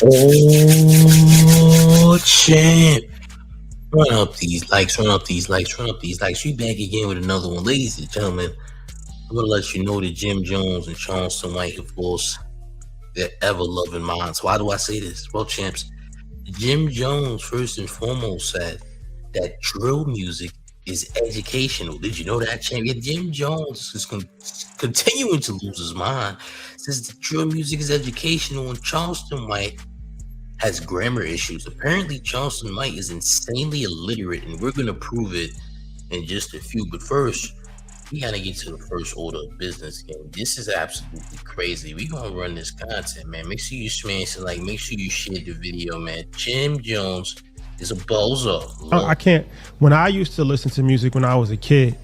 Oh, champ. Run up these likes, run up these likes, run up these likes. We back again with another one. Ladies and gentlemen, I'm going to let you know that Jim Jones and Charleston White, of course, they're ever-loving minds. Why do I say this? Well, champs, Jim Jones, first and foremost, said that drill music is educational. Did you know that, champ? Yeah, Jim Jones is continuing to lose his mind. Says that drill music is educational, and Charleston White has grammar issues. Apparently, Charleston White is insanely illiterate, and we're going to prove it in just a few. But first, we got to get to the first order of business. And this is absolutely crazy. We're going to run this content, man. Make sure you smash it, like, make sure you share the video, man. Jim Jones is a bozo. I can't. When I used to listen to music when I was a kid,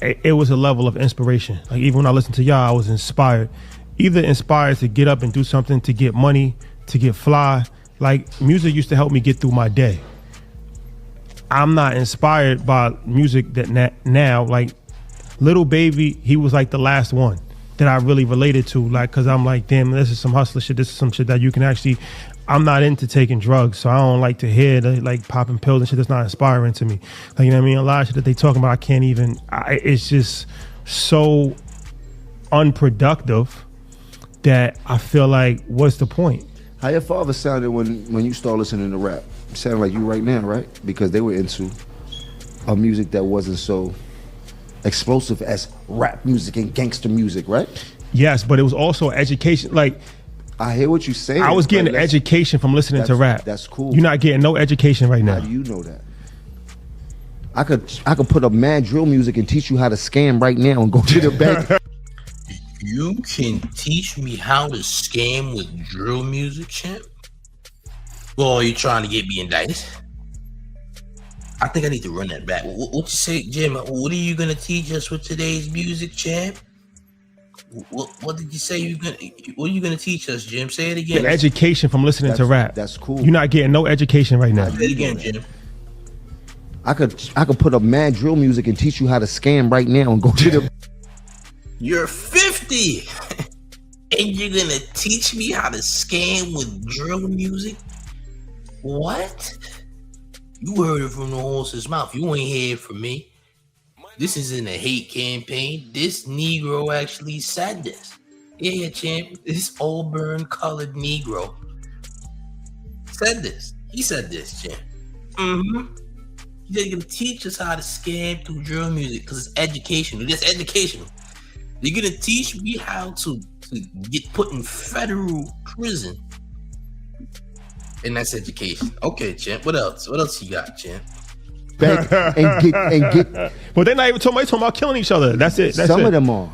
it was a level of inspiration. Like, even when I listened to y'all, I was inspired. Either inspired to get up and do something, to get money, to get fly. Like, music used to help me get through my day. I'm not inspired by music that now, like, Little Baby, he was like the last one that I really related to. Like, cause I'm like, damn, this is some hustler shit. This is some shit that you can actually, I'm not into taking drugs. So I don't like to hear like popping pills and shit. That's not inspiring to me. Like, you know what I mean? A lot of shit that they talking about, I can't even, it's just so unproductive that I feel like, what's the point? How your father sounded when you start listening to rap? Sound like you right now, right? Because they were into a music that wasn't so explosive as rap music and gangster music, right? Yes, but it was also education. Like, I hear what you're saying. I was getting education from listening to rap. That's cool. You're not getting no education right now. How do you know that? I could put up mad drill music and teach you how to scam right now and go to the bank. You can teach me how to scam with drill music, champ? Well, are you trying to get me indicted? I think I need to run that back. What you say, Jim? What are you gonna teach us with today's music, champ? What did you say what are you gonna teach us, Jim? Say it again. Get education from listening to rap. That's cool. You're not getting no education right now. Say it again, Jim. I could put up mad drill music and teach you how to scam right now and go to the. You're 50 and you're gonna teach me how to scam with drill music? What? You heard it from the horse's mouth. You ain't hear it from me. This isn't a hate campaign. This Negro actually said this. Yeah, champ. This Auburn colored Negro said this. He said this, champ. They're gonna teach us how to scam through drill music because it's educational. It's educational. They're gonna teach me how to get put in federal prison. And that's education. Okay, champ. What else? What else you got, champ? and get. Well, they're not even talking about killing each other. That's it. That's some it. of them are.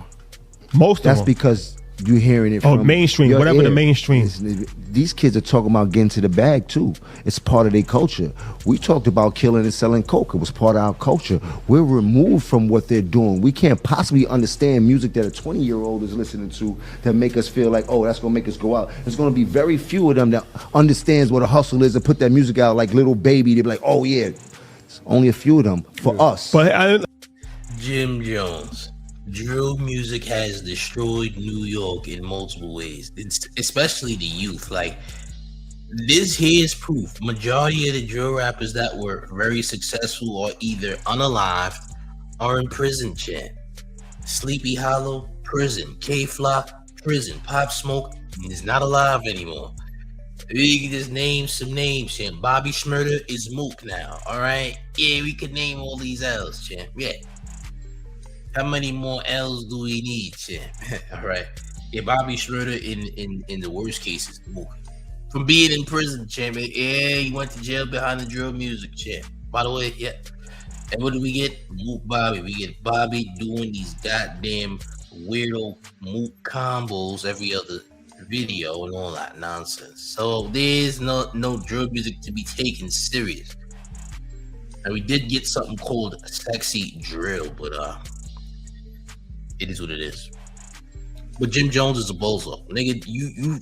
Most of them. That's because you're hearing it from mainstream, whatever ear. the mainstream. These kids are talking about getting to the bag too. It's part of their culture. We talked about killing and selling coke. It was part of our culture. We're removed from what they're doing. We can't possibly understand music that a 20-year-old is listening to that make us feel like, oh, that's gonna make us go out. There's gonna be very few of them that understands what a hustle is and put that music out like Little Baby. They'll be like, oh yeah. It's only a few of them for us. But Jim Jones. Drill music has destroyed New York in multiple ways, especially the youth. Like, this here is proof. Majority of the drill rappers that were very successful are either unalived or in prison, chat. Sleepy Hollow, prison. K-Flock, prison. Pop Smoke is not alive anymore. We can just name some names, champ. Bobby Shmurda is Mook now, all right? Yeah, we could name all these L's, champ. Yeah. How many more L's do we need, champ? All right. Yeah, Bobby Shmurda in the worst cases, Mook. From being in prison, champ. Yeah, he went to jail behind the drill music, champ. By the way, yeah. And what do we get? Mook Bobby. We get Bobby doing these goddamn weirdo Mook combos every other video and all that nonsense. So there's no drill music to be taken serious. And we did get something called sexy drill, but it is what it is. But Jim Jones is a bozo, nigga.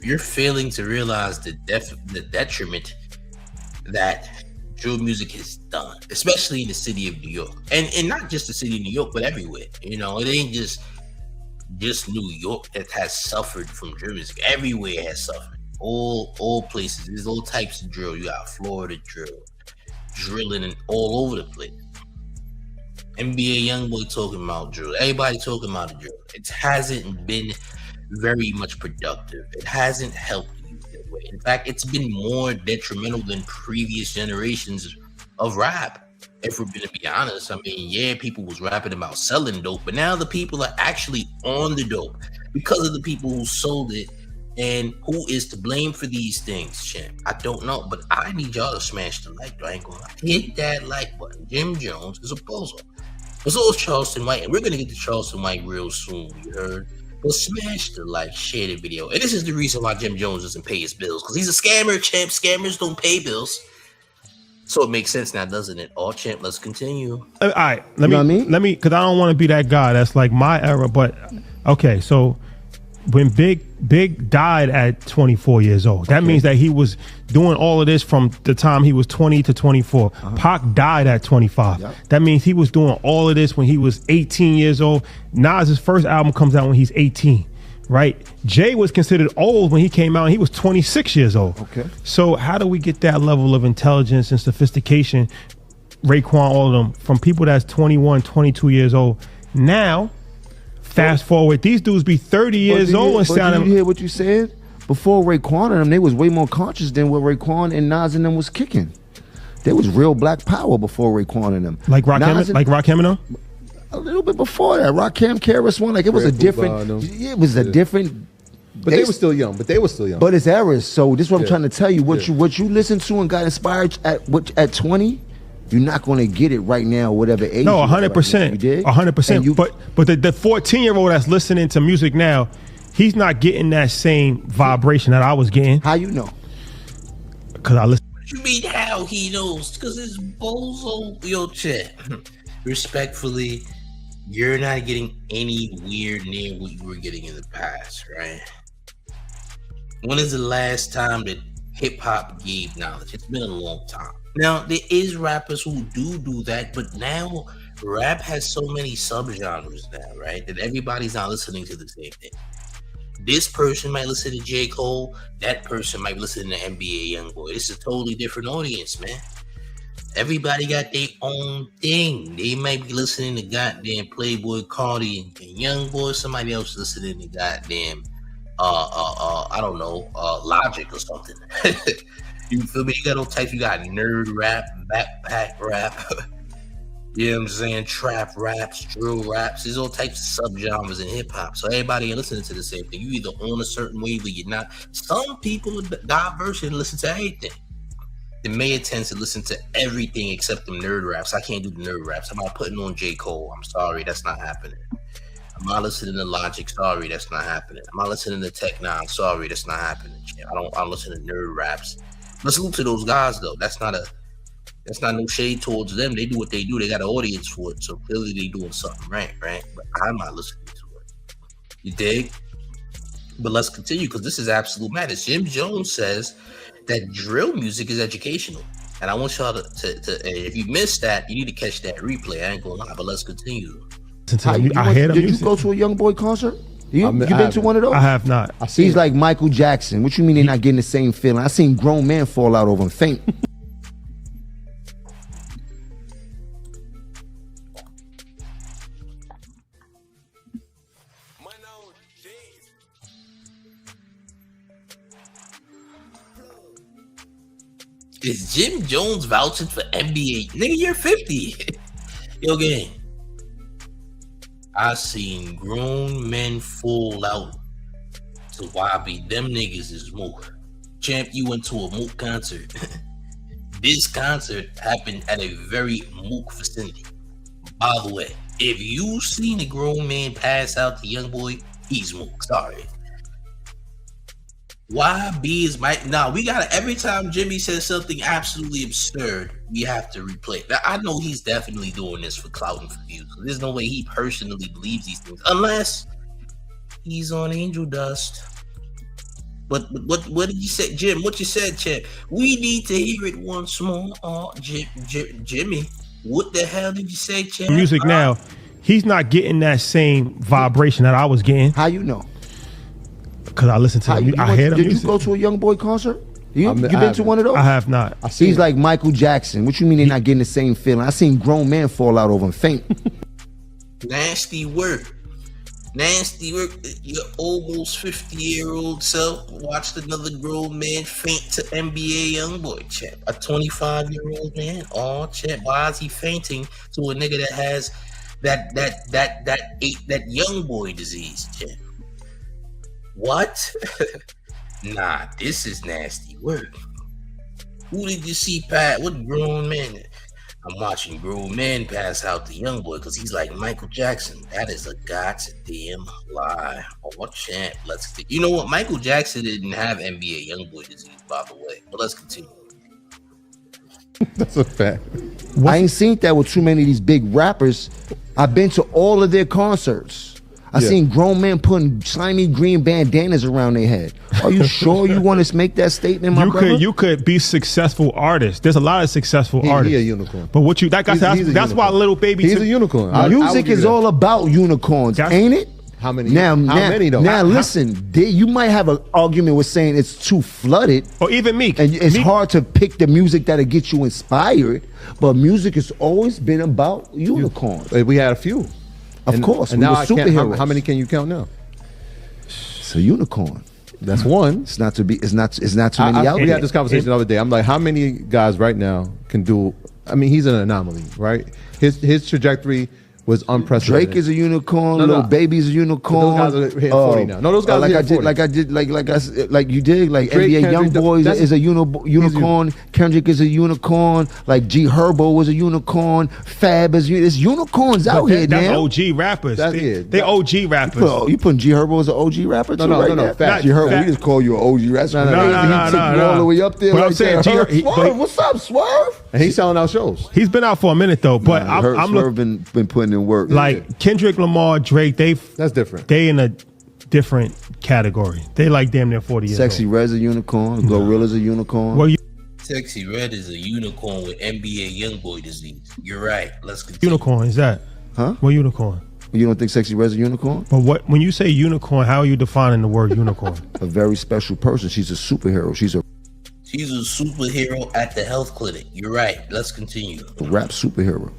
You're failing to realize the detriment that drill music has done, especially in the city of New York, and not just the city of New York, but everywhere. You know, it ain't just New York that has suffered from drill music. Everywhere has suffered. all places. There's all types of drill. You got Florida drill, drilling and all over the place. NBA YoungBoy talking about drill. Everybody talking about the drill. It hasn't been very much productive. It hasn't helped you that way. In fact, it's been more detrimental than previous generations of rap. If we're gonna be honest, I mean, yeah, people was rapping about selling dope, but now the people are actually on the dope because of the people who sold it. And who is to blame for these things, champ? I don't know, but I need y'all to smash the like. I ain't gonna lie. Hit that like button. Jim Jones is a bozo. But so is Charleston White, and we're gonna get to Charleston White real soon. You heard? But smash the like, share the video, and this is the reason why Jim Jones doesn't pay his bills, because he's a scammer, champ. Scammers don't pay bills. So it makes sense now, doesn't it? All champ, let's continue. All right, let me, because I don't want to be that guy. That's like my era. But okay, so when Big died at 24 years old, that means that he was doing all of this from the time he was 20 to 24. Pac died at 25. Yep. That means he was doing all of this when he was 18 years old. Nas's first album comes out when he's 18. Right? Jay was considered old when he came out, and he was 26 years old. Okay. So how do we get that level of intelligence and sophistication, Raekwon, all of them, from people that's 21, 22 years old? Now, fast forward, these dudes be 30 years old and sounding. Did you hear what you said? Before Raekwon and them, they was way more conscious than what Raekwon and Nas and them was kicking. There was real black power before Raekwon and them. Like Rakim and them? A little bit before that, Rakim, KRS-One, like it was a different. It was a different. But they were still young. But it's eras. So this is what I'm trying to tell you. What you listened to and got inspired at 20, you're not going to get it right now, whatever age. No, 100%. 100%. But the 14-year-old that's listening to music now, he's not getting that same vibration that I was getting. How you know? Because I listen. What you mean how he knows? Because it's bozo. Yo, chat. Respectfully, you're not getting anywhere near what you were getting in the past, right? When is the last time that hip-hop gave knowledge? It's been a long time. Now, there is rappers who do that, but now rap has so many subgenres now, right? That everybody's not listening to the same thing. This person might listen to J. Cole. That person might listen to NBA YoungBoy. It's a totally different audience, man. Everybody got their own thing. They might be listening to goddamn Playboy Cardi and YoungBoy. Somebody else listening to goddamn, I don't know, Logic or something. You feel me? You got all types. You got nerd rap, backpack rap. You know what I'm saying? Trap raps, drill raps. There's all types of subgenres in hip hop. So everybody ain't listening to the same thing. You either on a certain wave or you're not. Some people are diverse and listen to everything. The mayor tends to listen to everything except them nerd raps. I can't do the nerd raps. I'm not putting on J. Cole. I'm sorry, that's not happening. I'm not listening to Logic. Sorry, that's not happening. I'm not listening to Tech Nine. Sorry, that's not happening. I don't listen to nerd raps. But salute to those guys though. That's not no shade towards them. They do what they do. They got an audience for it. So clearly they doing something right? But I'm not listening to it. You dig? But let's continue because this is absolute madness. Jim Jones says that drill music is educational. And I want y'all to if you missed that, you need to catch that replay. I ain't gonna lie, but let's continue. Did you go to a YoungBoy concert? You been to one of those? I have not. He's like Michael Jackson. What you mean they're not getting the same feeling? I seen grown men fall out over him faint. Is Jim Jones vouching for NBA? Nigga, you're 50. Yo, gang. I seen grown men fall out to YB. Them niggas is mook. Champ, you went to a mook concert. This concert happened at a very mook vicinity. By the way, if you seen a grown man pass out to YoungBoy, he's mook. Sorry. YB is my we gotta every time Jimmy says something absolutely absurd, we have to replay. Now I know he's definitely doing this for clout and for views. There's no way he personally believes these things unless he's on angel dust. But what did you say, Jim? What you said, Chad? We need to hear it once more. Jimmy, what the hell did you say, Chad? Music now, he's not getting that same vibration that I was getting. How you know? Because I listen to them. I hear them. Did you go to a Young Boy concert? You been to one of those? I have not. He's like Michael Jackson. What you mean they're not getting the same feeling? I seen grown men fall out over him faint. Nasty work. Nasty work. Your almost 50-year-old self watched another grown man faint to NBA YoungBoy, champ. A 25-year-old man. Oh, champ. Why is he fainting to a nigga that has that YoungBoy disease, champ? What? Nah, this is nasty work. Who did you see, Pat? What grown man? I'm watching grown men pass out the young boy because he's like Michael Jackson. That is a goddamn lie. Oh, champ. You know what? Michael Jackson didn't have NBA young boy disease, by the way. But let's continue. That's a fact. I ain't seen that with too many of these big rappers. I've been to all of their concerts. I seen grown men putting slimy green bandanas around their head. Are you sure you want to make that statement, my brother? You could be successful artists. There's a lot of successful artists. He's a unicorn. But what you that guy that's why Little Baby. He's a unicorn. Music is all about unicorns, ain't it? How many? Now, how many though? Now, listen. You might have an argument with saying it's too flooded, or even Meek. And it's hard to pick the music that'll get you inspired. But music has always been about unicorns. We had a few. Of course, and we now were I can't. superheroes. How many can you count now? It's a unicorn. That's one. It's not too many out there. We had this conversation the other day. I'm like, how many guys right now can do? I mean, he's an anomaly, right? His trajectory was unprecedented. Drake is a unicorn. Lil Baby's a unicorn. Those guys are hitting 40 now. No, those guys are hitting 40. Like you did. Like Drake, NBA YoungBoy is a unicorn. Kendrick is a unicorn. Like G Herbo was a unicorn. Fab is it's unicorns out here now. That's OG rappers. They OG rappers. You putting G Herbo as an OG rapper too? No. Fab. G Herbo, we just call you an OG rapper. No. All the way up there. But I'm saying, Swerve, what's up, Swerve? And he's selling out shows. He's been out for a minute though. But I'm Swerve been putting in work. Like Kendrick Lamar, Drake, that's different. They in a different category. They like damn near 40 years Sexy old. Red's a unicorn. Gorilla's a unicorn. Well, Sexy Red is a unicorn with NBA YoungBoy disease. You're right. Let's continue. Unicorn is that? Huh? What unicorn? You don't think Sexy Red's a unicorn? But when you say unicorn, how are you defining the word unicorn? A very special person. She's a superhero. She's a superhero at the health clinic. You're right. Let's continue. rap superhero.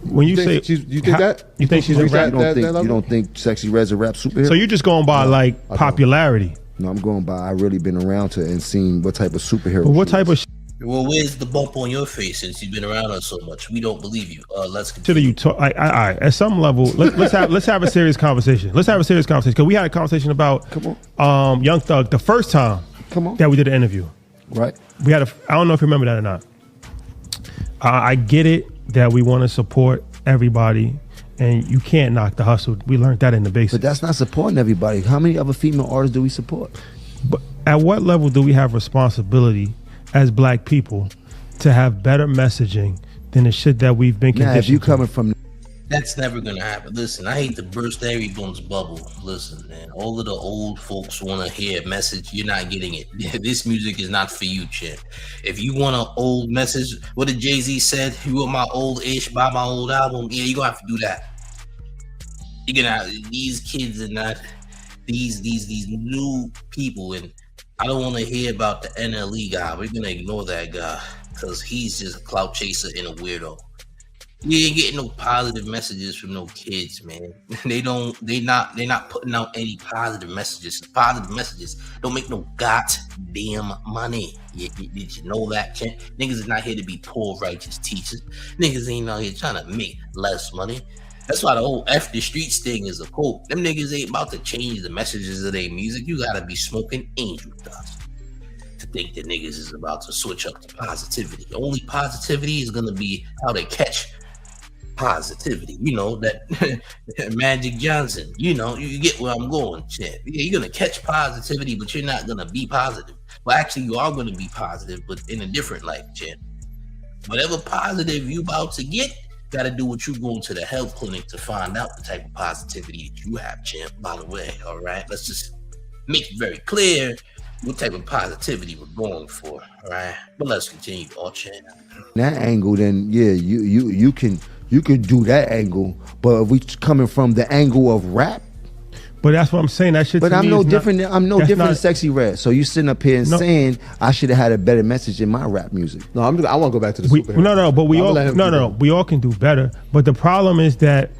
When you say you think that? You think she's a rap? You don't think Sexy Red's a rap superhero? So you're just going by like popularity? No, I'm going by I really been around her and seen what type of superhero. But what type of Well, where's the bump on your face since you've been around us so much? We don't believe you. Let's continue. you talk? At some level, let's have a serious conversation. Let's have a serious conversation because we had a conversation about Young Thug the first time that we did an interview. Right. We had I don't know if you remember that or not. I get it that we want to support everybody, and you can't knock the hustle. We learned that in the basics. But that's not supporting everybody. How many other female artists do we support? But at what level do we have responsibility as black people to have better messaging than the shit that we've been conditioned if you to? coming from That's never gonna happen. Listen, I hate to burst everyone's bubble. Listen, man, all of the old folks want to hear a message. You're not getting it. This music is not for you, champ. If you want an old message, what did Jay-Z said? You want my old ish, buy my old album. Yeah, you're gonna have to do that. You're gonna these kids are not these new people, and I don't want to hear about the NLE guy. We're gonna ignore that guy because he's just a clout chaser and a weirdo. You ain't getting no positive messages from no kids, man. They not putting out any positive messages. Positive messages don't make no goddamn money. Did you know that, champ? Niggas is not here to be poor righteous teachers. Niggas ain't out here trying to make less money. That's why the whole F the streets thing is a quote. Them niggas ain't about to change the messages of their music. You gotta be smoking angel dust to think that niggas is about to switch up to positivity. The only positivity is gonna be how they catch positivity. You know, that Magic Johnson, you know, you get where I'm going, champ. Yeah, you're gonna catch positivity, but you're not gonna be positive. Well, actually, you are gonna be positive, but in a different light, champ. Whatever positive you about to get, gotta do what you going to the health clinic to find out the type of positivity that you have, champ. By the way, all right, let's just make it very clear what type of positivity we're going for, all right? But let's continue, all champ. that angle, then yeah, you can do that angle. But if we coming from the angle of rap, But that's what I'm saying. That shit. But to I'm me no is different. Not, I'm no that's different not- than Sexy Red. So you sitting up here and No. saying I should have had a better message in my rap music. No, I want to go back to the We, superhero. no, but we I'm all gonna let him no, keep no, going. we all can do better. But the problem is that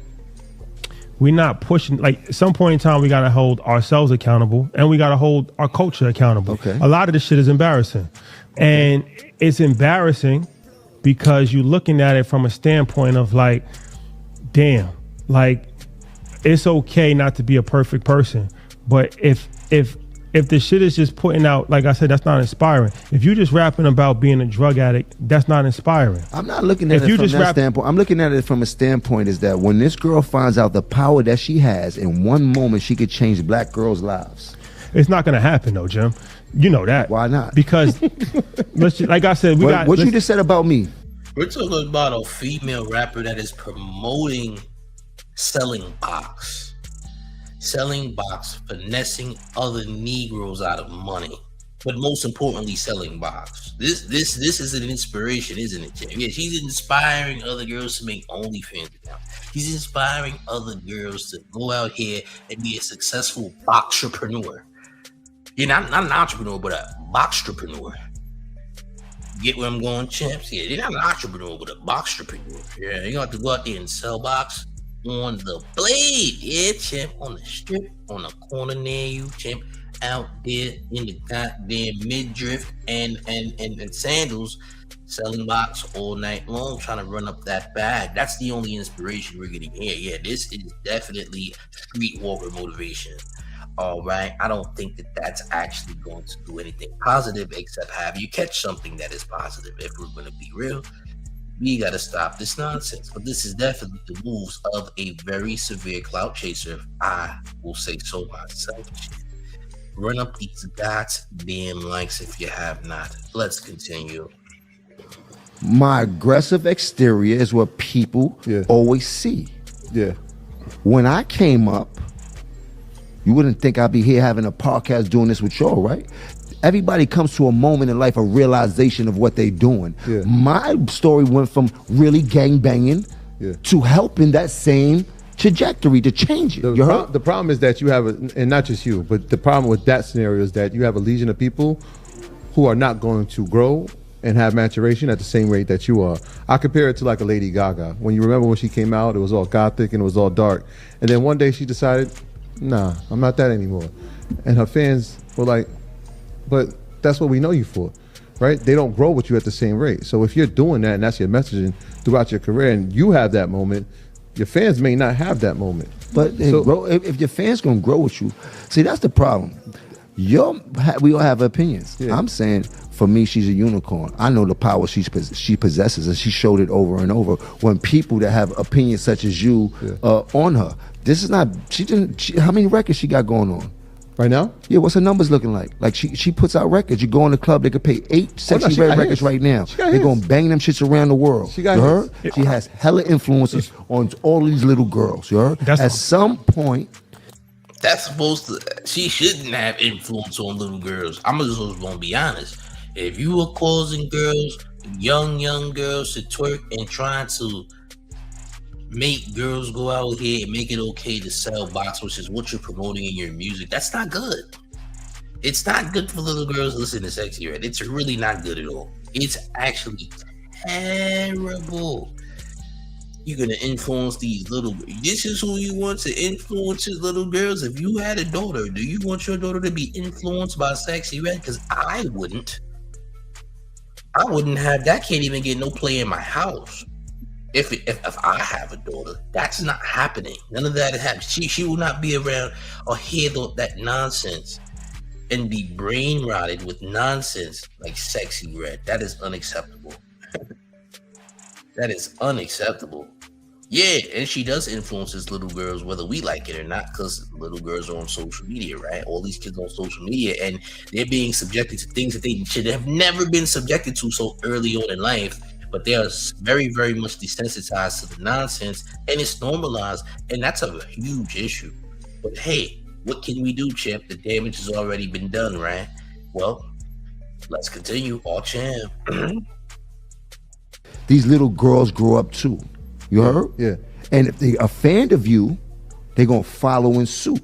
we're not pushing. Like at some point in time, we got to hold ourselves accountable, and we got to hold our culture accountable. Okay. A lot of this shit is embarrassing, and it's embarrassing because you're looking at it from a standpoint of like, damn, like it's okay not to be a perfect person, but if the shit is just putting out, like I said, that's not inspiring. If you just rapping about being a drug addict, that's not inspiring. I'm not looking at If it you from just that rap- standpoint. I'm looking at it from a standpoint is that when this girl finds out the power that she has, in one moment she could change black girls' lives. It's not gonna happen though, Jim. You know that. Why not? Because like I said, What you just said about me? We're talking about a female rapper that is promoting selling box, finessing other Negroes out of money, but most importantly, selling box. This is an inspiration, isn't it, Jim? Yeah, she's inspiring other girls to make OnlyFans accounts. She's inspiring other girls to go out here and be a successful boxtrepreneur. You're not an entrepreneur, but a boxtrepreneur. Get where I'm going, champs? Yeah, you're not an entrepreneur, but a boxtrepreneur. Yeah, you're gonna have to go out there and sell box on the blade. Yeah, champ, on the strip, on the corner near you, champ, out there in the goddamn midriff and sandals, selling box all night long, trying to run up that bag. That's the only inspiration we're getting here. Yeah, this is definitely streetwalker motivation. All right, I don't think that that's actually going to do anything positive except have you catch something that is positive. If we're going to be real, we got to stop this nonsense. But this is definitely the moves of a very severe clout chaser, if I will say so myself. Run up these goddamn likes if you have not. Let's continue. My aggressive exterior is what people always see. Yeah. When I came up, you wouldn't think I'd be here having a podcast doing this with y'all, right? Everybody comes to a moment in life, a realization of what they're doing. Yeah. My story went from really gang banging to helping that same trajectory to change it. The problem is that you have, and not just you, but the problem with that scenario is that you have a legion of people who are not going to grow and have maturation at the same rate that you are. I compare it to like a Lady Gaga. When you remember when she came out, it was all gothic and it was all dark. And then one day she decided, nah, I'm not that anymore. And her fans were like, but that's what we know you for, right? They don't grow with you at the same rate. So if you're doing that and that's your messaging throughout your career and you have that moment, your fans may not have that moment. But if your fans gonna grow with you, see, that's the problem. We all have opinions. Yeah. I'm saying, for me, she's a unicorn. I know the power she possesses, and she showed it over and over. When people that have opinions such as you on her, this is not. How many records she got going on right now? Yeah, what's her numbers looking like? Like she puts out records. You go in the club, they could pay 8 Sexy Red records right now. They're gonna bang them shits around the world. She got you heard? She has hella influences on all these little girls. You heard? At some point. That's supposed to. She shouldn't have influence on little girls. I'm just gonna be honest. If you were causing girls, young girls, to twerk and trying to make girls go out here and make it okay to sell box, which is what you're promoting in your music, that's not good. It's not good for little girls to listen to Sexy Red. It's really not good at all. It's actually terrible. You're gonna influence these little. This is who you want to influence his little girls. If you had a daughter, do you want your daughter to be influenced by Sexy Red? Because I wouldn't. I wouldn't have that. Can't even get no play in my house. If I have a daughter, that's not happening. None of that is happening. She will not be around or hear that nonsense and be brain rotted with nonsense like Sexy Red. That is unacceptable. That is unacceptable. Yeah, and she does influence these little girls, whether we like it or not, because little girls are on social media, right? All these kids on social media, and they're being subjected to things that they should have never been subjected to so early on in life. But they are very, very much desensitized to the nonsense, and it's normalized, and that's a huge issue. But hey, what can we do, champ? The damage has already been done, right? Well, let's continue. All champ. These little girls grow up too. You heard? Yeah. And if they are a fan of you, they're going to follow in suit.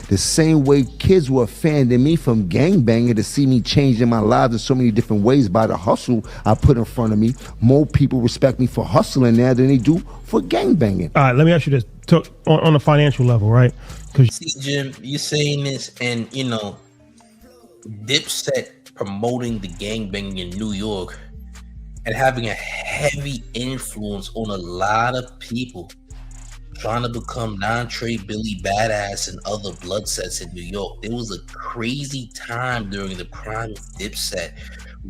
The same way kids were offending me from gangbanging to see me changing my lives in so many different ways by the hustle I put in front of me. More people respect me for hustling now than they do for gangbanging. All right, let me ask you this. On a financial level, right? Because See, Jim, you're saying this, and you know, Dipset promoting the gangbanging in New York and having a heavy influence on a lot of people trying to become non-Trey Billy Badass and other blood sets in New York. There was a crazy time during the prime of Dipset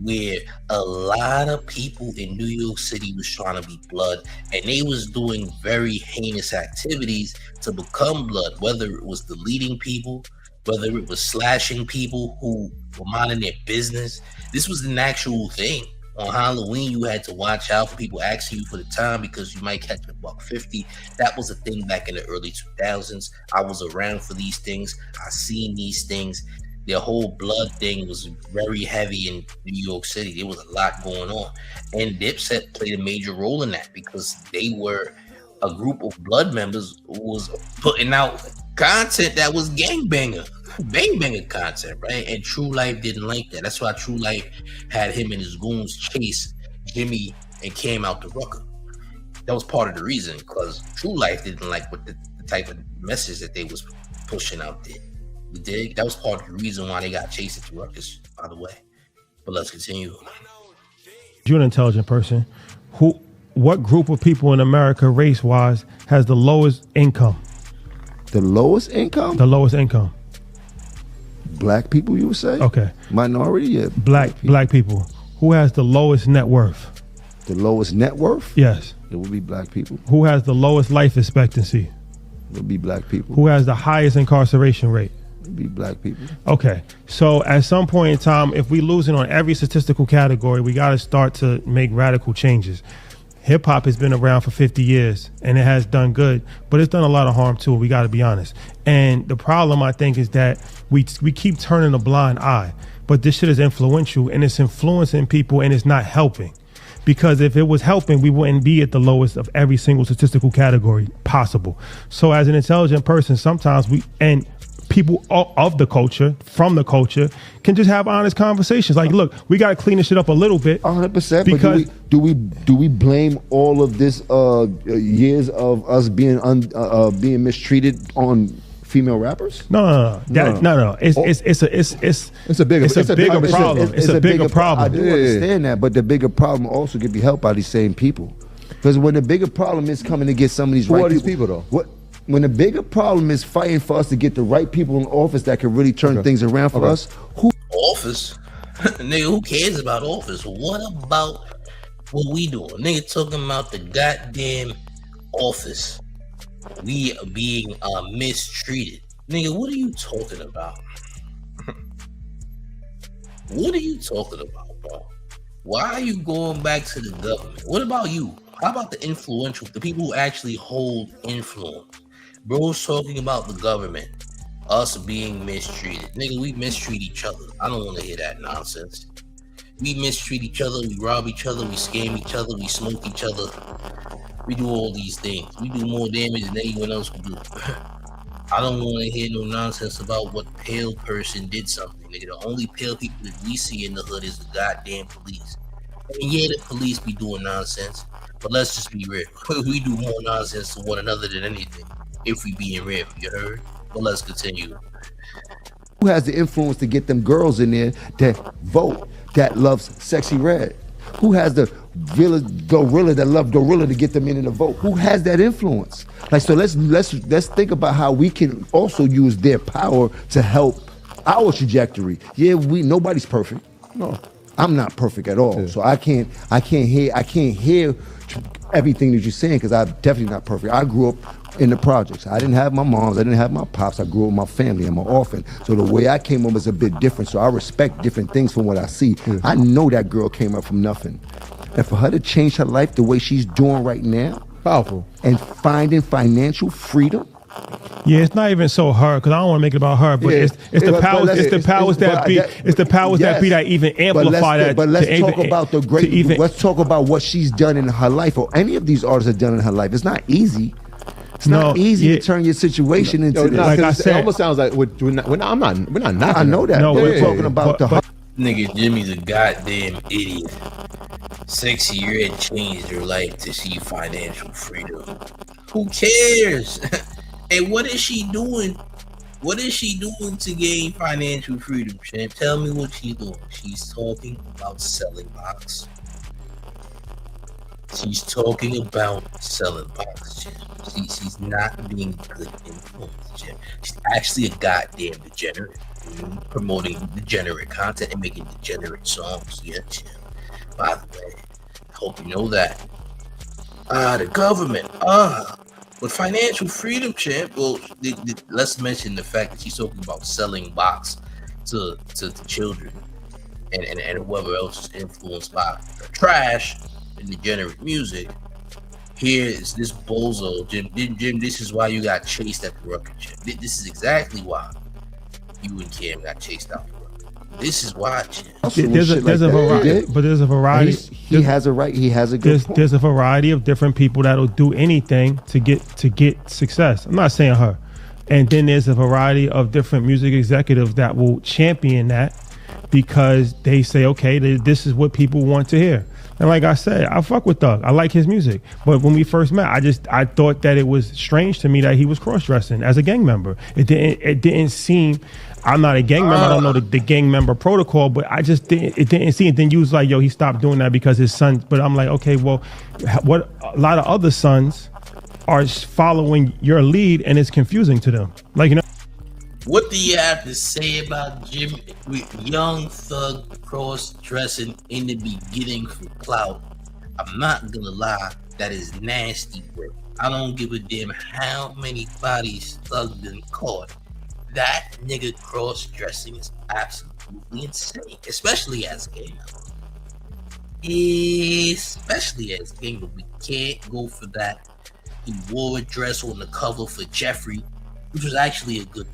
where a lot of people in New York City was trying to be blood, and they was doing very heinous activities to become blood, whether it was deleting people, whether it was slashing people who were minding their business. This was an actual thing. On Halloween, you had to watch out for people asking you for the time because you might catch a $150. That was a thing back in the early 2000s. I was around for these things. I seen these things. Their whole blood thing was very heavy in New York City. There was a lot going on. And Dipset played a major role in that because they were a group of blood members who was putting out content that was gangbanger content, right? And True Life didn't like that. That's why True Life had him and his goons chase Jimmy and Cam out the Rucker. That was part of the reason, because True Life didn't like what the type of message that they was pushing out there. You dig? That was part of the reason why they got chased at the Ruckus, by the way. But let's continue. you're an intelligent person. What group of people in America, race-wise, has the lowest income? The lowest income? The lowest income. Black people, you would say? Okay. Minority, yeah. Black people. Who has the lowest net worth? The lowest net worth? Yes. It would be black people. Who has the lowest life expectancy? It would be black people. Who has the highest incarceration rate? It would be black people. Okay. So at some point in time, if we losing on every statistical category, we got to start to make radical changes. Hip hop has been around for 50 years and it has done good, but it's done a lot of harm too. We got to be honest. And the problem, I think, is that we keep turning a blind eye, but this shit is influential and it's influencing people and it's not helping. Because if it was helping, we wouldn't be at the lowest of every single statistical category possible. So as an intelligent person, sometimes people of the culture, from the culture, can just have honest conversations. Like, look, we got to clean this shit up a little bit. 100%. Because but do we blame all of this years of us being mistreated on female rappers? No. It's a bigger problem. It's a bigger problem. I do understand that, but the bigger problem also could be helped by these same people. Because when the bigger problem is coming to get some of these Who are these people though? When the bigger problem is fighting for us to get the right people in office that can really turn things around for us, office? Nigga, who cares about office? What about what we doing? Nigga talking about the goddamn office. We are being mistreated. Nigga, what are you talking about? What are you talking about, bro? Why are you going back to the government? What about you? How about the influential, the people who actually hold influence? Bro's talking about the government, us being mistreated. Nigga, we mistreat each other. I don't want to hear that nonsense. We mistreat each other, we rob each other, we scam each other, we smoke each other. We do all these things. We do more damage than anyone else would do. I don't want to hear no nonsense about what pale person did something. Nigga, the only pale people that we see in the hood is the goddamn police. And yeah, the police be doing nonsense, but let's just be real. We do more nonsense to one another than anything, if we being real, you heard? But let's continue. who has the influence to get them girls in there that vote, that loves Sexy Red? Who has the gorilla that love gorilla to get them in the vote? Who has that influence? Like, so let's think about how we can also use their power to help our trajectory. Yeah, nobody's perfect. No, I'm not perfect at all. Yeah. So I can't hear everything that you're saying because I'm definitely not perfect. I grew up in the projects. I didn't have my moms, I didn't have my pops. I grew up with my family. I'm an orphan. So the way I came up is a bit different. So I respect different things from what I see. Yeah. I know that girl came up from nothing. And for her to change her life the way she's doing right now, powerful, and finding financial freedom. Yeah, it's not even so her, because I don't want to make it about her, but it's the powers that be that even amplify that. But let's talk about the great. Let's talk about what she's done in her life, or any of these artists have done in her life. It's not easy It's not easy yeah. to turn your situation into Yo, this. nah, Like 'cause I it said- almost sounds like we're not knocking. I know that. No, we're yeah, talking about but- the Nigga, Jimmy's a goddamn idiot. 6 years had changed her life to see financial freedom. Who cares? Hey, what is she doing? What is she doing to gain financial freedom, champ? Tell me what she's doing. She's talking about selling box. She's talking about selling box, champ. She's not being a good influence, champ. She's actually a goddamn degenerate. Promoting degenerate content and making degenerate songs. Yeah, champ. By the way, I hope you know that. The government. With financial freedom, champ. Well, let's mention the fact that she's talking about selling box to children and whoever else is influenced by trash and degenerate music. Here is this bozo, Jim. This is why you got chased at the record, Jim. This is exactly why you and Kim got chased out the record. This is why, Jim. There's a variety, but there's a variety. He has a right. He has a good point. There's a variety of different people that'll do anything to get success. I'm not saying her. And then there's a variety of different music executives that will champion that because they say, okay, this is what people want to hear. And like I said, I fuck with Thug. I like his music. But when we first met, I thought that it was strange to me that he was cross-dressing as a gang member. It didn't seem. I'm not a gang member. I don't know the gang member protocol, but it didn't seem. And then you was like, yo, he stopped doing that because his son. But I'm like, okay, well, what a lot of other sons are following your lead, and it's confusing to them. Like, you know. What do you have to say about Young Thug cross-dressing in the beginning for clout? I'm not gonna lie, that is nasty work. I don't give a damn how many bodies Thug been caught. That nigga cross-dressing is absolutely insane, especially as a gang member. Especially as a gang member, we can't go for that. He wore a dress on the cover for Jeffrey, which was actually a good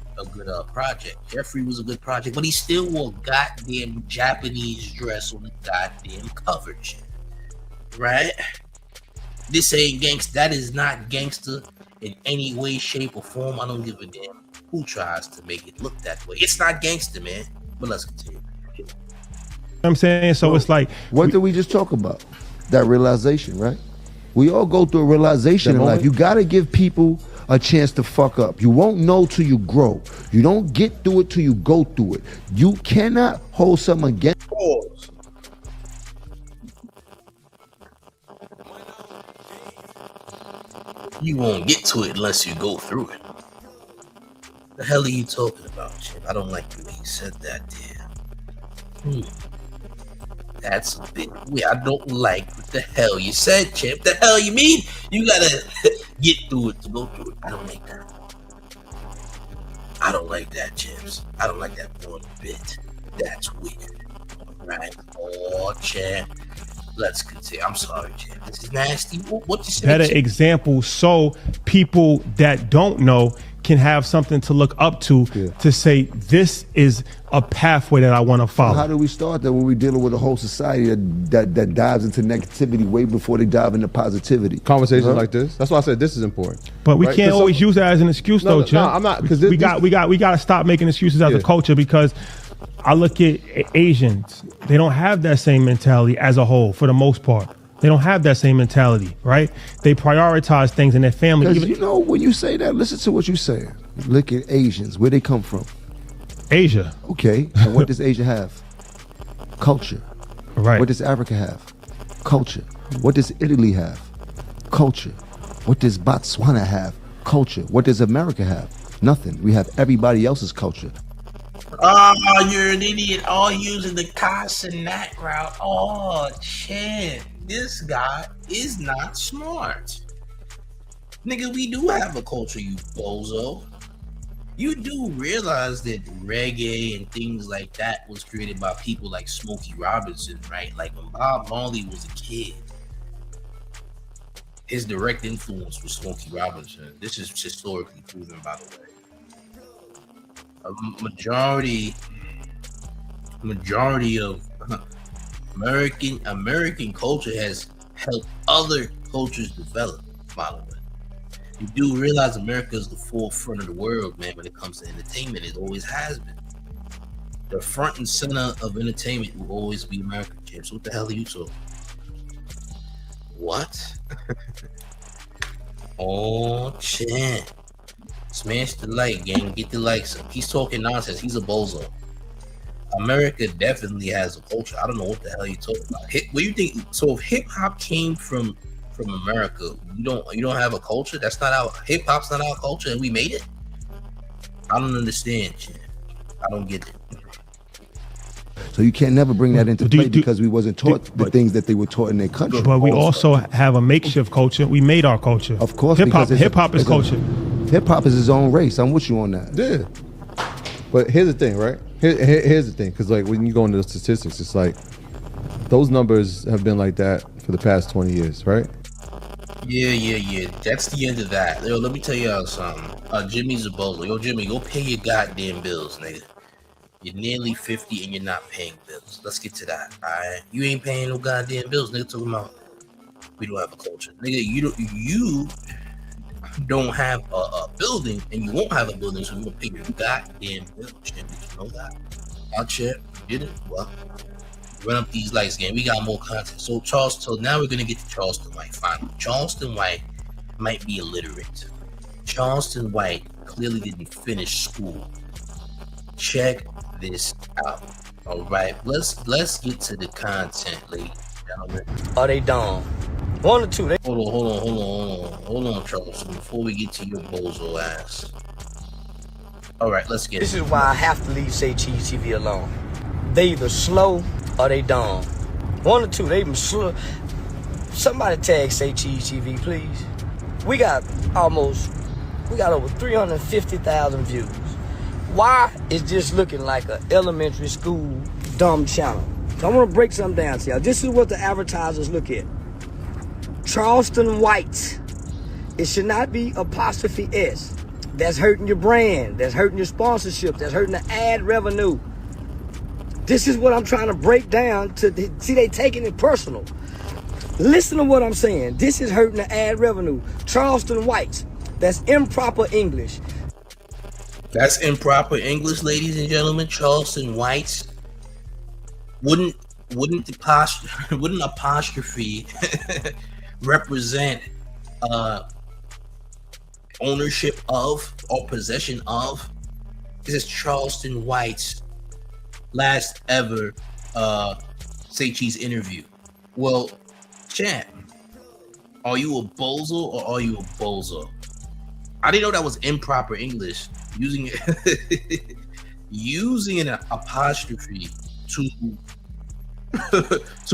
project. Jeffrey was a good project, but he still wore goddamn Japanese dress on the goddamn cover, shit. Right? This ain't gangster. That is not gangster in any way, shape, or form. I don't give a damn who tries to make it look that way. It's not gangster, man. But let's continue. I'm saying, so it's like, what did we just talk about? That realization, right? We all go through a realization in life. You got to give people a chance to fuck up. You won't know till you grow. You don't get through it till you go through it. You cannot hold someone against. Pause. You won't get to it unless you go through it. The hell are you talking about, Chip? I don't like the way you said that, dear. That's a bit weird. I don't like what the hell you said, Chip. The hell you mean? You gotta get through it to go through it. I don't like that. I don't like that, Chips. I don't like that one bit. That's weird. Right? Oh, champ. Let's continue. I'm sorry, champ. This is nasty. What you say? Better Champ? example, so people that don't know can have something to look up to say this is a pathway that I want to follow. How do we start that when we're dealing with a whole society that dives into negativity way before they dive into positivity? Conversations like this. That's why I said this is important. But we right? can't always use that as an excuse, though, Chip. No, I'm not, because we got to stop making excuses as a culture, because I look at Asians. They don't have that same mentality as a whole, for the most part. They don't have that same mentality, right? They prioritize things in their family. Because you know, when you say that, listen to what you're saying. Look at Asians. Where they come from? Asia. Okay. And what does Asia have? Culture. Right. What does Africa have? Culture. What does Italy have? Culture. What does Botswana have? Culture. What does America have? Nothing. We have everybody else's culture. Oh, you're an idiot. All using the cost and that route. Oh, shit. This guy is not smart. Nigga, we do have a culture, you bozo. You do realize that reggae and things like that was created by people like Smokey Robinson, right? Like when Bob Marley was a kid, his direct influence was Smokey Robinson. This is historically proven, by the way. A majority of American culture has helped other cultures develop, by the way. You do realize America is the forefront of the world, man, when it comes to entertainment. It always has been. The front and center of entertainment will always be America, James. What the hell are you talking? What? Oh, shit. Smash the like, gang. Get the likes up. He's talking nonsense. He's a bozo. America definitely has a culture. I don't know what the hell you're talking about. What do you think? So if hip hop came from America, you don't have a culture? That's not our hip hop's not our culture, and we made it. I don't understand, shit. I don't get it. So you can't never bring that into play because we wasn't taught the things that they were taught in their country. But we also have a makeshift culture. We made our culture. Of course, hip hop is culture. Hip hop is his own race. I'm with you on that. Yeah. But here's the thing, right? Here's the thing, because like when you go into the statistics, it's like those numbers have been like that for the past 20 years, right? Yeah. That's the end of that. Yo, let me tell y'all something. Jimmy's a bozo. Yo, Jimmy, go pay your goddamn bills, nigga. You're nearly 50 and you're not paying bills. Let's get to that. All right, you ain't paying no goddamn bills, nigga. Talking about we don't have a culture, nigga. You don't have a building, and you won't have a building, so you gonna pay your goddamn bills. Did you know that? I'll check. Did it? Well, run up these lights, gang. We got more content. So now we're gonna get to Charleston White. Finally, Charleston White might be illiterate. Charleston White clearly didn't finish school. Check this out. All right, let's get to the content, ladies and gentlemen. Are they dumb? One or two. Hold on, Charleston. Before we get to your bozo ass. All right, let's get This it. is why I have to leave Say Cheese TV alone. They either slow or they dumb. One or two. They even slow. Somebody tag Say Cheese TV, please. We got over 350,000 views. Why is this looking like an elementary school dumb channel? So I want to break something down to y'all. This is what the advertisers look at. Charleston White. It should not be apostrophe S. That's hurting your brand. That's hurting your sponsorship. That's hurting the ad revenue. This is what I'm trying to break down see, they taking it personal. Listen to what I'm saying. This is hurting the ad revenue. Charleston White. That's improper English. That's improper English, ladies and gentlemen. Charleston White wouldn't apostrophe represent ownership of or possession of? This is Charleston White's last ever Say Cheese interview. Well, champ, are you a bozo or are you a bozo? I didn't know that was improper English. Using an apostrophe to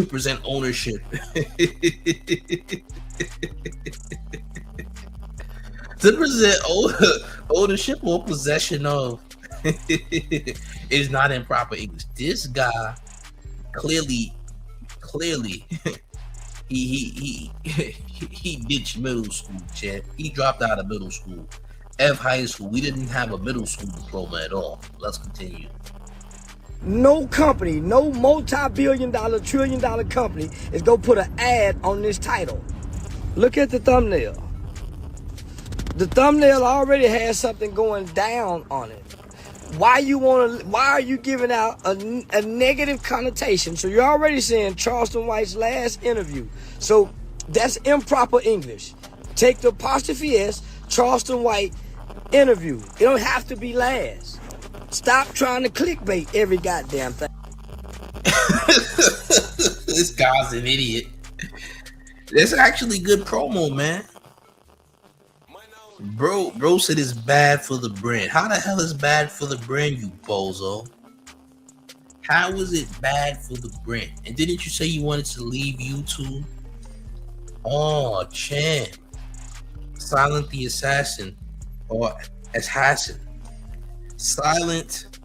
present ownership. To present ownership or possession of is not improper English. This guy clearly he ditched middle school, champ. He dropped out of middle school. High school. We didn't have a middle school diploma at all. Let's continue. No company, no multi-billion-dollar, trillion-dollar company is gonna put an ad on this title. Look at the thumbnail. The thumbnail already has something going down on it. Why are you giving out a negative connotation? So you're already saying Charleston White's last interview. So that's improper English. Take the apostrophe S, Charleston White interview. It don't have to be last. Stop trying to clickbait every goddamn thing. This guy's an idiot. That's actually good promo, man. Bro said it's bad for the brand. How the hell is bad for the brand, you bozo? How is it bad for the brand? And didn't you say you wanted to leave YouTube? Oh, champ. Silent the Assassin, or Assassin. Silent.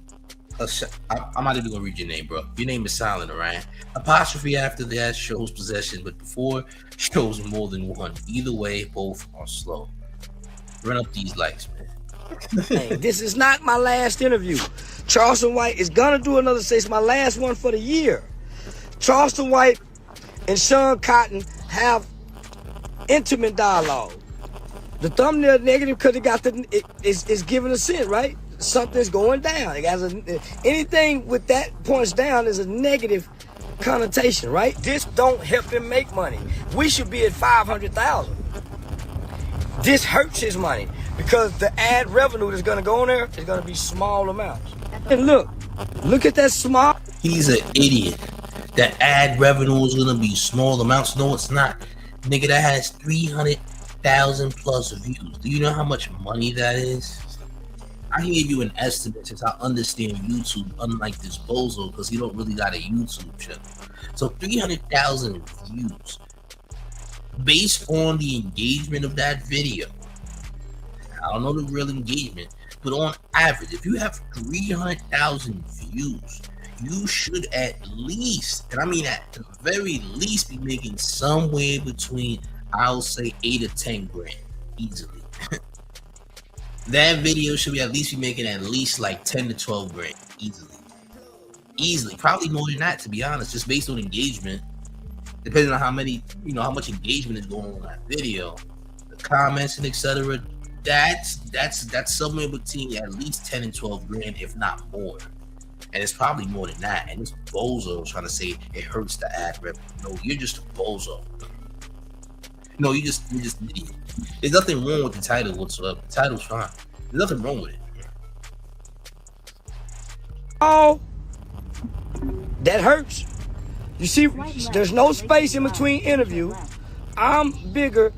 I'm not even gonna read your name, bro. Your name is Silent, alright? Apostrophe after that shows possession, but before shows more than one. Either way, both are slow. Run up these likes, man. Hey, this is not my last interview. Charleston White is gonna do another. Say it's my last one for the year. Charleston White and Sean Cotton have intimate dialogue. The thumbnail negative because it got it's giving a scent, right? Something's going down. It has anything with that points down is a negative connotation, right? This don't help him make money. We should be at 500,000. This hurts his money because the ad revenue that's gonna go on there is gonna be small amounts. And look at that small. He's an idiot. That ad revenue is gonna be small amounts. No, it's not. Nigga, that has 300,000 plus views. Do you know how much money that is? I can give you an estimate since I understand YouTube, unlike this bozo, because he don't really got a YouTube channel. So 300,000 views based on the engagement of that video. I don't know the real engagement, but on average, if you have 300,000 views, you should at least, and I mean at the very least, be making somewhere between, I'll say, 8 or 10 grand easily. That video should be at least be making at least like 10 to 12 grand easily, probably more than that, to be honest, just based on engagement, depending on how many, how much engagement is going on that video, the comments and etc. That's somewhere between at least 10 and 12 grand, if not more. And it's probably more than that. And this bozo is trying to say it hurts the ad revenue. No, you're just a bozo. No, you're just an idiot. There's nothing wrong with the title whatsoever. The title's fine. There's nothing wrong with it. Oh, that hurts. You see, there's no space in between interview. I'm bigger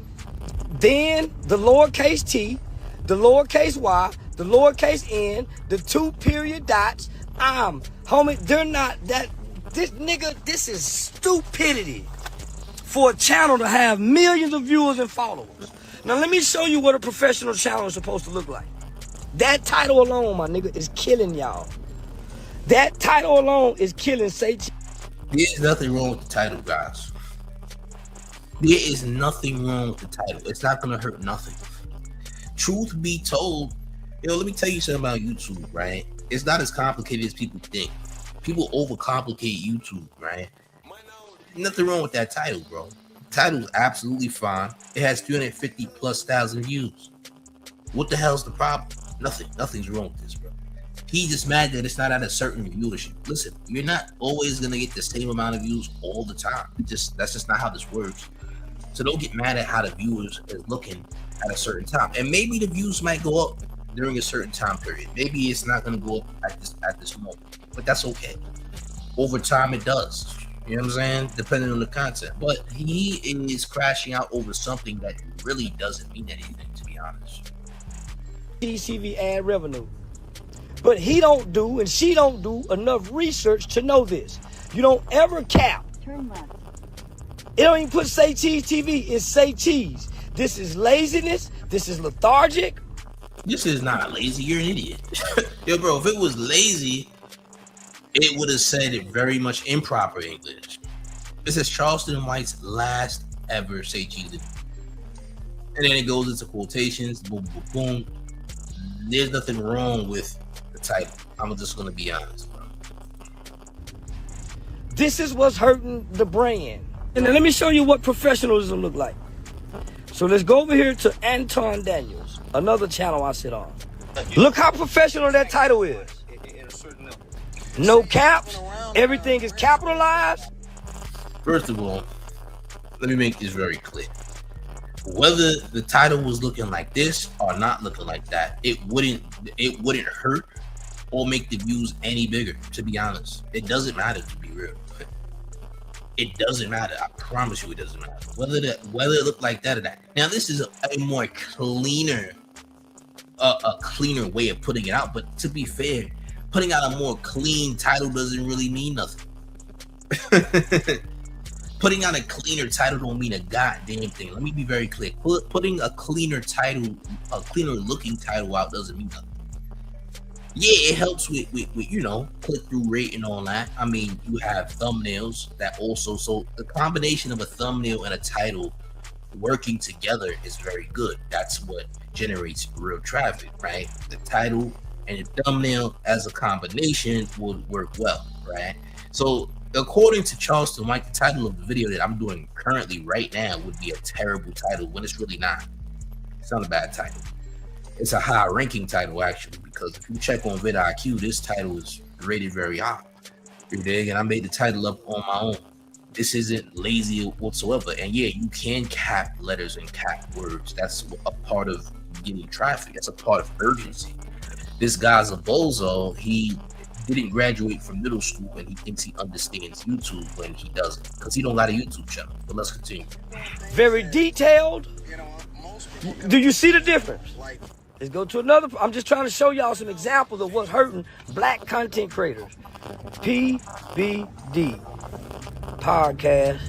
than the lowercase t, the lowercase y, the lowercase n, the 2 period dots. Homie, they're not that. This is stupidity for a channel to have millions of viewers and followers. Now let me show you what a professional channel is supposed to look like. That title alone, my nigga, is killing y'all. That title alone is killing Satan. There's nothing wrong with the title, guys. There is nothing wrong with the title. It's not gonna hurt nothing. Truth be told, let me tell you something about YouTube, right? It's not as complicated as people think. People overcomplicate YouTube, right? Nothing wrong with that title, bro. The title is absolutely fine. It has 350,000+ views. What the hell's the problem? Nothing's wrong with this, bro. He's just mad that it's not at a certain viewership. Listen, you're not always gonna get the same amount of views all the time. That's just not how this works. So don't get mad at how the viewers is looking at a certain time. And maybe the views might go up during a certain time period. Maybe it's not gonna go up at this moment, but that's okay. Over time, it does. You know what I'm saying? Depending on the content. But he is crashing out over something that really doesn't mean anything, to be honest. TV ad revenue. But he don't do and she don't do enough research to know this. You don't ever cap. Turn left. It don't even put say cheese TV, it's say cheese. This is laziness. This is lethargic. This is not lazy. You're an idiot. Yo, bro, if it was lazy, it would have said it very much improper English. This is Charleston White's last ever say cheese. And then it goes into quotations, boom, boom, boom. There's nothing wrong with the title. I'm just going to be honest, bro. This is what's hurting the brand. And then let me show you what professionalism look like. So let's go over here to Anton Daniels, another channel I sit on. Look how professional that title is. No caps. Everything is capitalized. First of all, let me make this very clear. Whether the title was looking like this or not looking like that, it wouldn't hurt or make the views any bigger, to be honest. It doesn't matter, to be real. It doesn't matter. I promise you it doesn't matter. Whether it looked like that or that. Now this is a more cleaner way of putting it out, but to be fair, putting out a more clean title doesn't really mean nothing. Putting out a cleaner title don't mean a goddamn thing. Let me be very clear. Putting a cleaner looking title out doesn't mean nothing. Yeah, it helps with click-through rate and all that. I mean, you have thumbnails that also, so the combination of a thumbnail and a title working together is very good. That's what generates real traffic, right? The title and the thumbnail as a combination would work well, right? So according to Charleston White, the title of the video that I'm doing currently right now would be a terrible title when it's really not. It's not a bad title. It's a high ranking title actually, because if you check on vidIQ, this title is rated very high. You dig? And I made the title up on my own. This isn't lazy whatsoever. And yeah, you can cap letters and cap words. That's a part of getting traffic. That's a part of urgency. This guy's a bozo. He didn't graduate from middle school and he thinks he understands YouTube when he doesn't, because he don't got a YouTube channel. But let's continue. Very detailed. Do you see the difference? Let's go to another. I'm just trying to show y'all some examples of what's hurting black content creators. PBD podcast.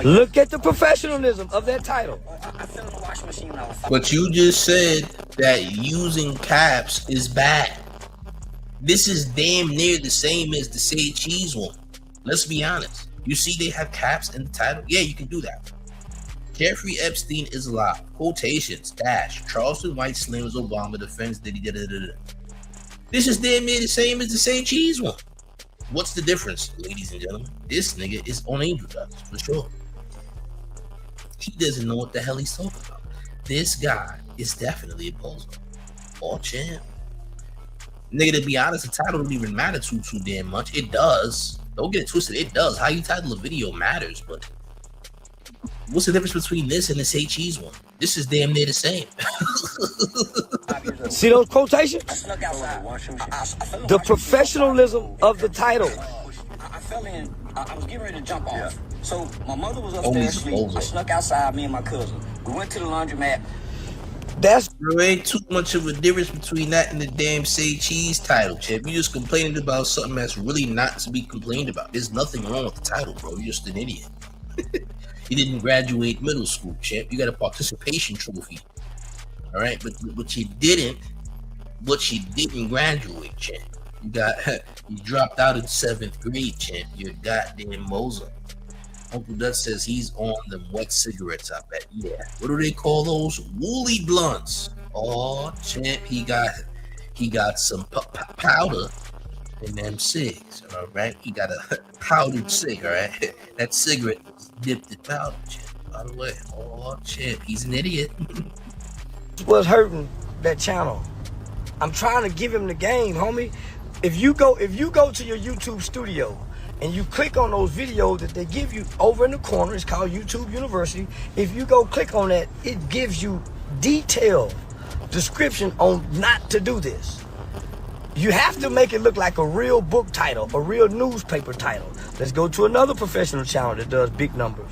Look at the professionalism of that title. But you just said that using caps is bad. This is damn near the same as the Say Cheese one. Let's be honest. You see they have caps in the title? Yeah, you can do that. Jeffrey Epstein is alive. Quotations, dash. Charleston White slams Obama, defends Diddy, da-da-da-da. This is damn near the same as the Say Cheese one. What's the difference, ladies and gentlemen? This nigga is on angel dust, for sure. He doesn't know what the hell he's talking about. This guy is definitely a bozo. Or champ. Nigga, to be honest, the title don't even matter too damn much. It does. Don't get it twisted. It does. How you title a video matters, but what's the difference between this and the Say Cheese one? This is damn near the same. See those quotations? The professionalism of the title. I fell in. I was getting ready to jump off. So my mother was upstairs asleep. I snuck outside, me and my cousin. We went to the laundromat. There ain't too much of a difference between that and the damn Say Cheese title, champ. You just complaining about something that's really not to be complained about. There's nothing wrong with the title, bro. You're just an idiot. You didn't graduate middle school, champ. You got a participation trophy. All right, but you didn't graduate, champ. You dropped out in 7th grade, champ. You're a goddamn mozo. Uncle Dutch says he's on them wet cigarettes, I bet. Yeah. What do they call those? Woolly blunts. Oh, champ, he got some powder in them cigs, all right? He got a powdered cig, all right? That cigarette was dipped in powder, champ, by the way. Oh, champ, he's an idiot. What's hurting that channel? I'm trying to give him the game, homie. If you go to your YouTube studio and you click on those videos that they give you over in the corner, it's called YouTube University. If you go click on that, it gives you detailed description on not to do this. You have to make it look like a real book title, a real newspaper title. Let's go to another professional channel that does big numbers.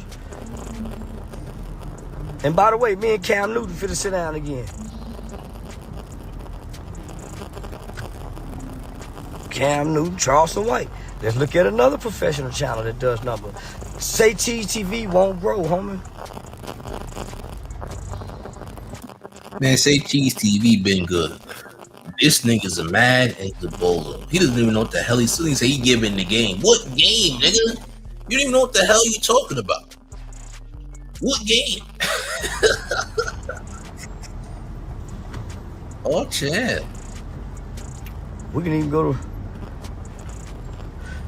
And by the way, me and Cam Newton finna sit down again. Cam Newton, Charleston White. Let's look at another professional channel that does numbers. Say Cheese TV won't grow, homie. Man, Say Cheese TV been good. This nigga's a mad and he's a bozo. He doesn't even know what the hell he's saying. He say he giving the game. What game, nigga? You don't even know what the hell you talking about. What game? Oh, Chad. We can even go to...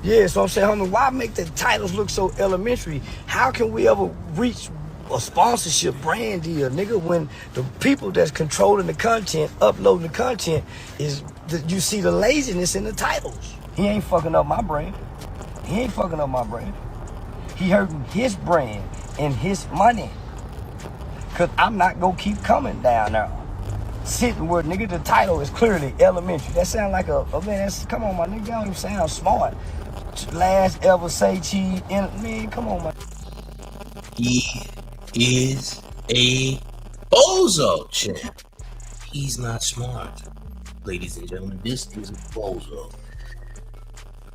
Yeah, so I'm saying, homie, why make the titles look so elementary? How can we ever reach a sponsorship brand deal, nigga, when the people that's controlling the content, uploading the content, is that you see the laziness in the titles. He ain't fucking up my brand. He ain't fucking up my brand. He hurting his brand and his money. Cause I'm not gonna keep coming down there. Sitting where, nigga, the title is clearly elementary. That sound like a man, that's, come on, my nigga, y'all don't even sound smart. Last ever Say Cheese, man, come on, man. He is a bozo, champ. He's not smart. Ladies and gentlemen, this is a bozo.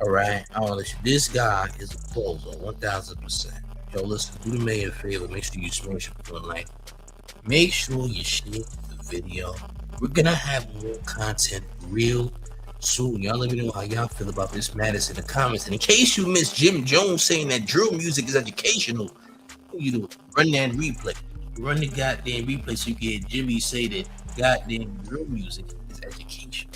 All right, I want to let you. This guy is a bozo, 1000%. Yo, listen, do the man a favor. Make sure you smash it for a like. Make sure you share the video. We're gonna have more content real soon. Y'all let me know how y'all feel about this madness in the comments. And in case you missed Jim Jones saying that drill music is educational, you do run that replay. Run the goddamn replay so you can hear Jimmy say that goddamn drill music is education.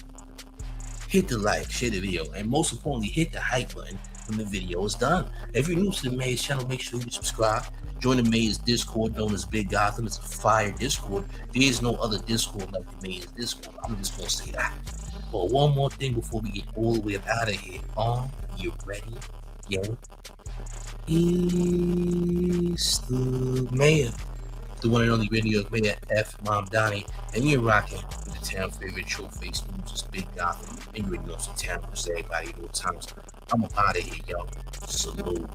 Hit the like, share the video, and most importantly, hit the hype button when the video is done. If you're new to the Maze channel, make sure you subscribe. Join the Mayor's Discord known as Big Gotham. It's a fire Discord. There is no other Discord like the Mayor's Discord. I'm just gonna say that. But one more thing before we get all the way out of here. You ready? Yeah. It's the Mayor, the one and only Radio Mayor F. Mom Donnie, and you're rocking with the town favorite Showface News, just Big Gotham. And you already know some town news, everybody, all times. I'm up out of here, yo. Salute.